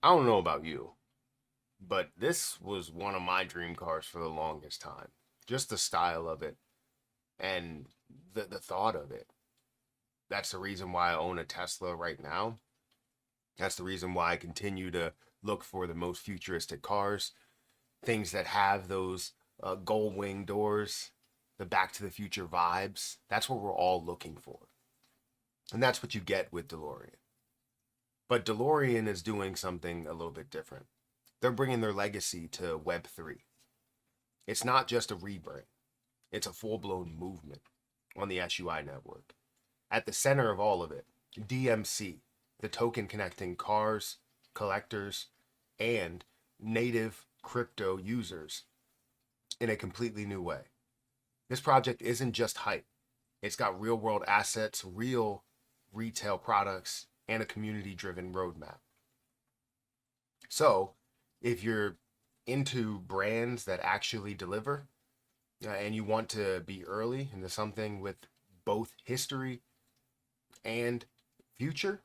I don't know about you, but this was one of my dream cars for the longest time. Just the style of it and the thought of it. That's the reason why I own a Tesla right now. That's the reason why I continue to look for the most futuristic cars, things that have those gold wing doors, the Back to the Future vibes. That's what we're all looking for. And that's what you get with DeLorean. But DeLorean is doing something a little bit different. They're bringing their legacy to Web3. It's not just a rebrand, it's a full blown movement on the SUI network. At the center of all of it, DMC, the token connecting cars, collectors, and native crypto users in a completely new way. This project isn't just hype, it's got real world assets, real retail products, and a community driven roadmap. So, if you're into brands that actually deliver and you want to be early into something with both history and future,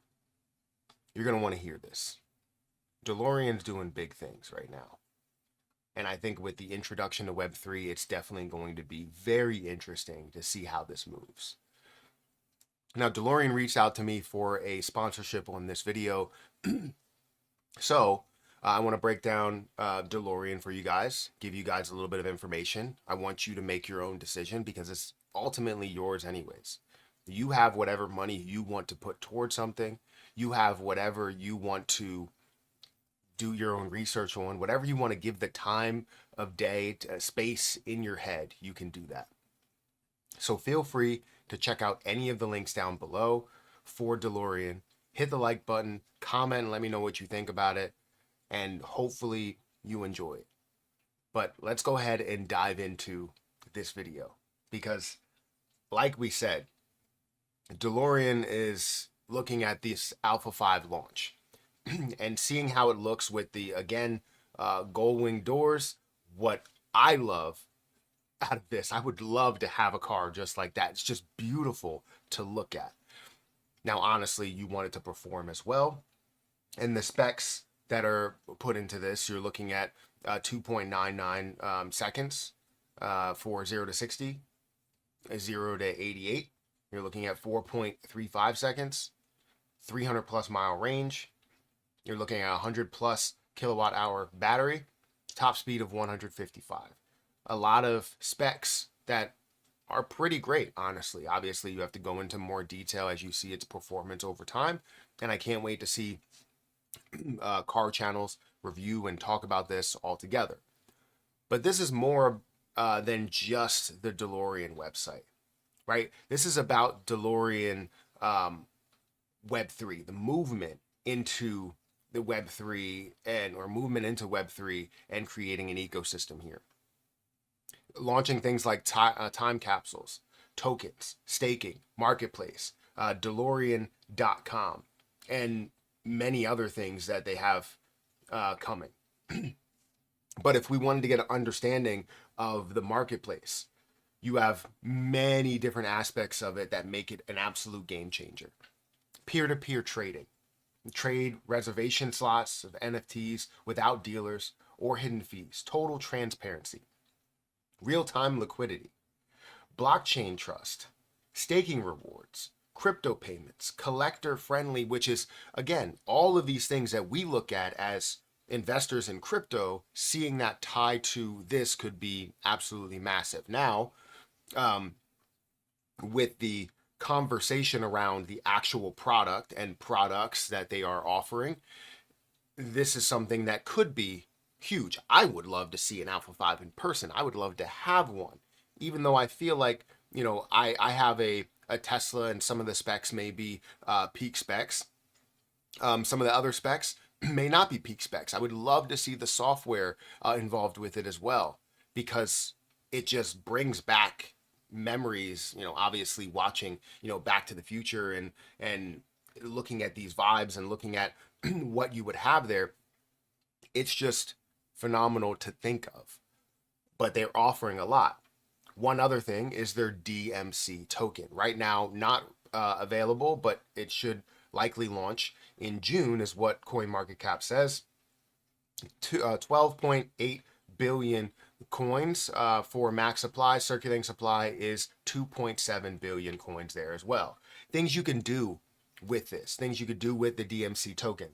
you're going to want to hear this. DeLorean's doing big things right now. And I think with the introduction to Web3, it's definitely going to be very interesting to see how this moves. Now, DeLorean reached out to me for a sponsorship on this video. So, I want to break down DeLorean for you guys, give you guys a little bit of information. I want you to make your own decision because it's ultimately yours, anyways. You have whatever money you want to put towards something, you have whatever you want to do your own research on, whatever you want to give the time of day, space in your head, you can do that. So feel free to check out any of the links down below for DeLorean. Hit the like button, comment, and let me know what you think about it. And hopefully you enjoy it. But let's go ahead and dive into this video because, like we said, DeLorean is looking at this Alpha 5 launch and seeing how it looks with the, again, gold wing doors. What I love out of this, I would love to have a car just like that. It's just beautiful to look at. Now, honestly, you want it to perform as well. And the specs that are put into this, you're looking at 2.99 seconds for 0 to 60, 0 to 88. You're looking at 4.35 seconds, 300 plus mile range. You're looking at 100 plus kilowatt hour battery, top speed of 155. A lot of specs that are pretty great, honestly. Obviously, you have to go into more detail as you see its performance over time. And I can't wait to see car channels review and talk about this all together. But this is more than just the DeLorean website, right? This is about DeLorean Web3, the movement into the Web3 and or movement into Web3 and creating an ecosystem here. Launching things like time capsules, tokens, staking, marketplace, DeLorean.com, and many other things that they have coming. But if we wanted to get an understanding of the marketplace, you have many different aspects of it that make it an absolute game changer. Peer-to-peer trading, trade reservation slots of NFTs without dealers or hidden fees, total transparency, real-time liquidity, blockchain trust, staking rewards, crypto payments, collector friendly, which is, again, all of these things that we look at as investors in crypto, seeing that tie to this could be absolutely massive. Now, with the conversation around the actual product and products that they are offering, this is something that could be huge. I would love to see an Alpha 5 in person. I would love to have one, even though I feel like, I have a Tesla and some of the specs may be peak specs. Some of the other specs may not be peak specs. I would love to see the software involved with it as well because it just brings back memories, obviously watching, Back to the Future and looking at these vibes and looking at what you would have there. It's just phenomenal to think of. But they're offering a lot. One other thing is their DMC token. Right now, not available, but it should likely launch in June, is what CoinMarketCap says. 12.8 billion coins for max supply. Circulating supply is 2.7 billion coins there as well. Things you can do with this, things you could do with the DMC token.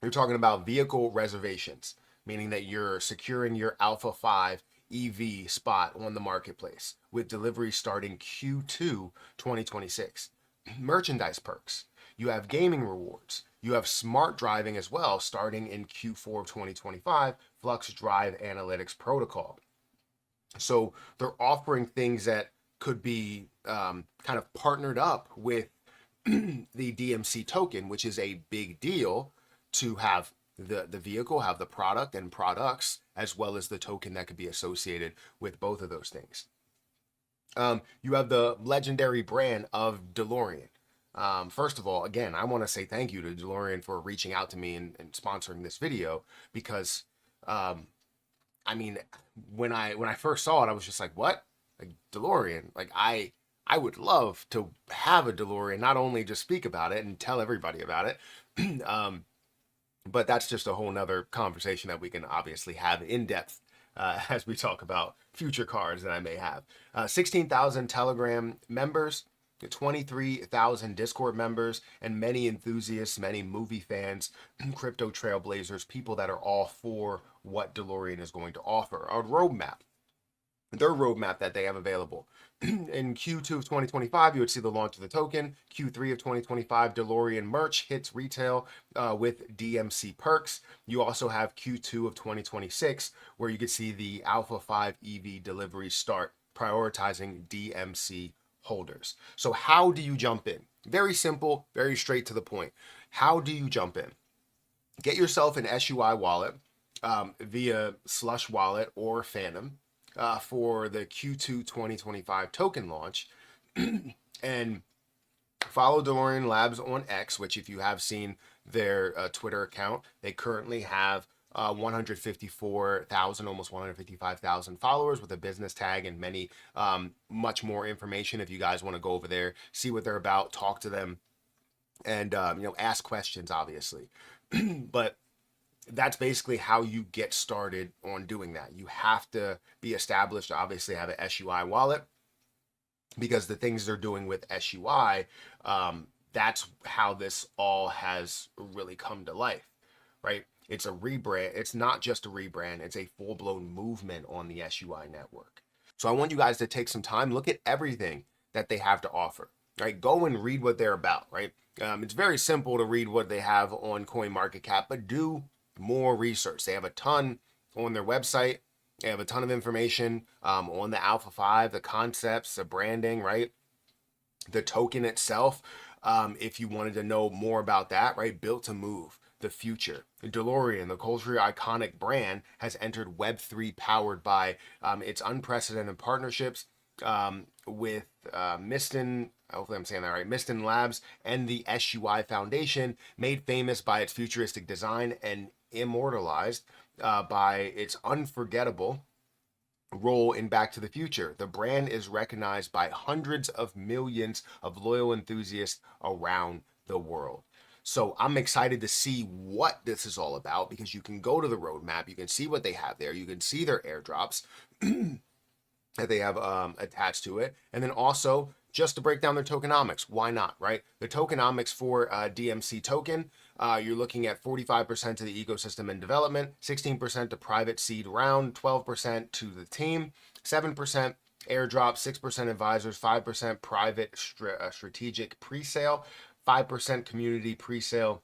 You're talking about vehicle reservations, meaning that you're securing your Alpha 5 EV spot on the marketplace with delivery starting Q2 2026. Merchandise perks. You have gaming rewards. You have smart driving as well, starting in Q4 of 2025, Flux Drive Analytics Protocol. So they're offering things that could be kind of partnered up with the DMC token, which is a big deal to have the vehicle, have the product and products, as well as the token that could be associated with both of those things. You have the legendary brand of DeLorean. First of all, again, I want to say thank you to DeLorean for reaching out to me and sponsoring this video, because I mean, when I first saw it, I was just like, what? Like DeLorean? Like I would love to have a DeLorean, not only just speak about it and tell everybody about it, but that's just a whole nother conversation that we can obviously have in depth as we talk about future cars that I may have. 16,000 Telegram members, 23,000 Discord members, and many enthusiasts, many movie fans, crypto trailblazers, people that are all for what DeLorean is going to offer. Our roadmap, their roadmap that they have available. In Q2 of 2025, you would see the launch of the token. Q3 of 2025, DeLorean merch hits retail with DMC perks. You also have Q2 of 2026, where you could see the Alpha 5 EV delivery start, prioritizing DMC holders. So how do you jump in? Very simple, very straight to the point. How do you jump in? Get yourself an SUI wallet via Slush Wallet or Phantom for the Q2 2025 token launch, and follow DeLorean Labs on X, which if you have seen their Twitter account, they currently have 154,000, almost 155,000 followers with a business tag and many, much more information. If you guys want to go over there, see what they're about, talk to them, and ask questions, obviously. But that's basically how you get started on doing that. You have to be established, obviously have an SUI wallet, because the things they're doing with SUI, that's how this all has really come to life, right? It's a rebrand. It's not just a rebrand. It's a full-blown movement on the SUI network. So I want you guys to take some time, look at everything that they have to offer, right? Go and read what they're about, right? It's very simple to read what they have on CoinMarketCap, but do more research. They have a ton on their website. They have a ton of information on the Alpha 5, the concepts, the branding, right? The token itself, if you wanted to know more about that, right? Built to move the future. DeLorean, the culturally iconic brand, has entered Web3 powered by its unprecedented partnerships with Miston, hopefully I'm saying that right, Miston Labs and the SUI Foundation, made famous by its futuristic design and immortalized by its unforgettable role in Back to the Future. The brand is recognized by hundreds of millions of loyal enthusiasts around the world. So I'm excited to see what this is all about, because you can go to the roadmap, you can see what they have there, you can see their airdrops that they have attached to it, and then also just to break down their tokenomics. Why not, right? The tokenomics for DMC token, you're looking at 45% to the ecosystem and development, 16% to private seed round, 12% to the team, 7% airdrop, 6% advisors, 5% private strategic pre-sale, 5% community pre-sale,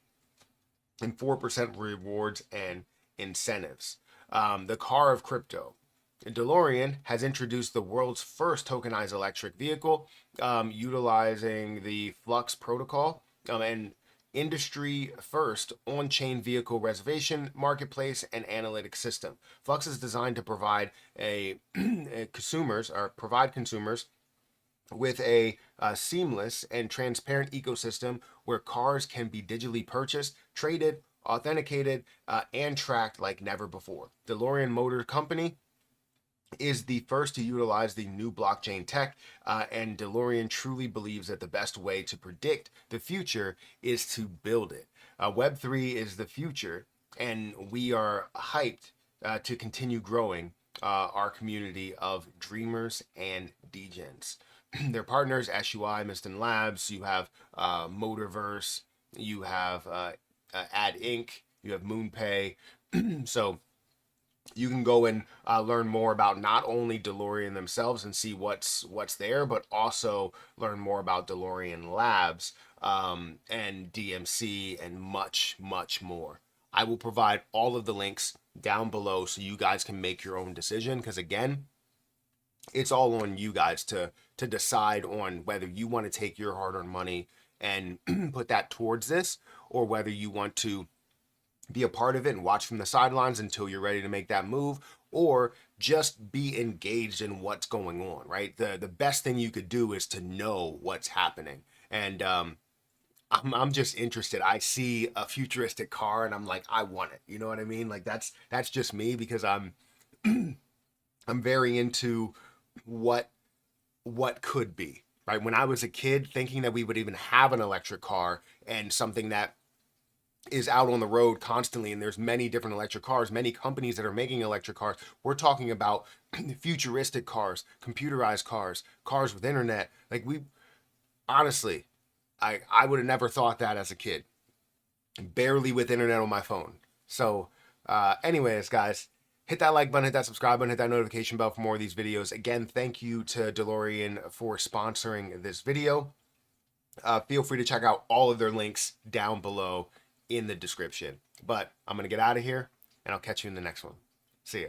and 4% rewards and incentives. The car of crypto. DeLorean has introduced the world's first tokenized electric vehicle utilizing the Flux protocol and industry first on-chain vehicle reservation marketplace and analytics system. Flux is designed to provide consumers with a seamless and transparent ecosystem where cars can be digitally purchased, traded, authenticated, and tracked like never before. DeLorean Motor Company is the first to utilize the new blockchain tech, and DeLorean truly believes that the best way to predict the future is to build it. Web3 is the future, and we are hyped to continue growing our community of dreamers and degens. Their partners, SUI, Miston Labs, you have Motorverse, you have Ad Inc., you have MoonPay. So you can go and learn more about not only DeLorean themselves and see what's there, but also learn more about DeLorean Labs, and DMC and much, much more. I will provide all of the links down below so you guys can make your own decision. Because again, it's all on you guys to decide on whether you want to take your hard-earned money and put that towards this, or whether you want to be a part of it and watch from the sidelines until you're ready to make that move, or just be engaged in what's going on, right? The best thing you could do is to know what's happening. And I'm just interested. I see a futuristic car and I'm like, I want it. You know what I mean? Like that's just me, because I'm I'm very into what could be, right? When I was a kid, thinking that we would even have an electric car and something that is out on the road constantly, and there's many different electric cars, many companies that are making electric cars. We're talking about futuristic cars, computerized cars, cars with internet. Like, we honestly, I would have never thought that as a kid, barely with internet on my phone. So anyways, guys, hit that like button, hit that subscribe button, hit that notification bell for more of these videos. Again, thank you to DeLorean for sponsoring this video. Feel free to check out all of their links down below in the description. But I'm going to get out of here, and I'll catch you in the next one. See ya.